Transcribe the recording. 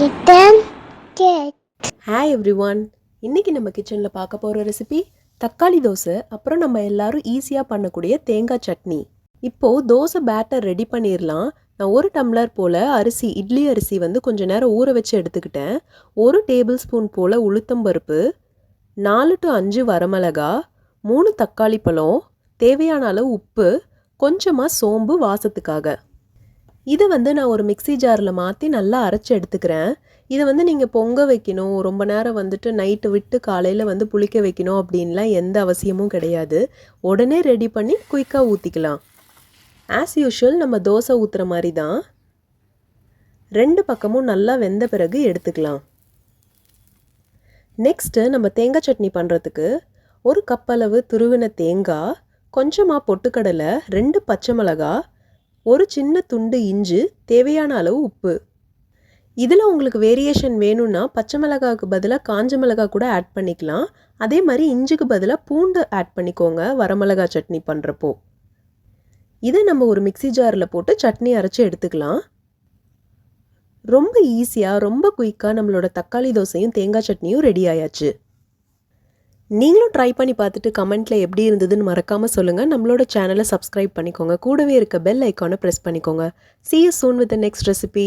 Kitten Cat. Hi everyone, இன்றைக்கி நம்ம கிச்சனில் பார்க்க போகிற ரெசிபி தக்காளி தோசை, அப்புறம் நம்ம எல்லாரும் ஈஸியாக பண்ணக்கூடிய தேங்காய் சட்னி. இப்போது தோசை பேட்டர் ரெடி பண்ணிடலாம். நான் 1 டம்ளர் போல் அரிசி, இட்லி அரிசி கொஞ்சம் நேரம் ஊற வச்சு எடுத்துக்கிட்டேன். 1 டேபிள் ஸ்பூன் போல் உளுத்தம்பருப்பு, 4 to 5 வரமிளகா, 3 தக்காளி பழம், தேவையான அளவு உப்பு, கொஞ்சமாக சோம்பு வாசத்துக்காக. இதை நான் ஒரு மிக்ஸி ஜாரில் மாற்றி நல்லா அரைச்சி எடுத்துக்கிறேன். இதை நீங்கள் பொங்க வைக்கணும், ரொம்ப நேரம் நைட்டு விட்டு காலையில் புளிக்க வைக்கணும் அப்படின்லாம் எந்த அவசியமும் கிடையாது. உடனே ரெடி பண்ணி குயிக்காக ஊற்றிக்கலாம். ஆஸ் யூஷுவல் நம்ம தோசை ஊற்றுற மாதிரி தான். 2 பக்கமும் நல்லா வெந்த பிறகு எடுத்துக்கலாம். நெக்ஸ்ட்டு நம்ம தேங்காய் சட்னி பண்ணுறதுக்கு 1 கப் அளவு துருவின தேங்காய், கொஞ்சமாக பொட்டுக்கடலை, 2 பச்சை மிளகா, ஒரு சின்ன துண்டு இஞ்சி, தேவையான அளவு உப்பு. இதில் உங்களுக்கு வேரியேஷன் வேணும்னா பச்சை மிளகாவுக்கு பதிலாக காஞ்ச மிளகா கூட ஆட் பண்ணிக்கலாம். அதே மாதிரி இஞ்சிக்கு பதிலாக பூண்டு ஆட் பண்ணிக்கோங்க வரமிளகா சட்னி பண்ணுறப்போ. இதை நம்ம ஒரு மிக்ஸி ஜாரில் போட்டு சட்னி அரைச்சி எடுத்துக்கலாம். ரொம்ப ஈஸியாக, ரொம்ப குயிக்காக நம்மளோட தக்காளி தோசையும் தேங்காய் சட்னியும் ரெடி ஆயாச்சு. நீங்களும் ட்ரை பண்ணி பார்த்துட்டு கமெண்ட்டில் எப்படி இருந்ததுன்னு மறக்காமல் சொல்லுங்கள். நம்மளோட சேனலை சப்ஸ்கிரைப் பண்ணிக்கோங்க. கூடவே இருக்க பெல் ஐக்கானை ப்ரெஸ் பண்ணிக்கோங்க. See you soon with the next recipe.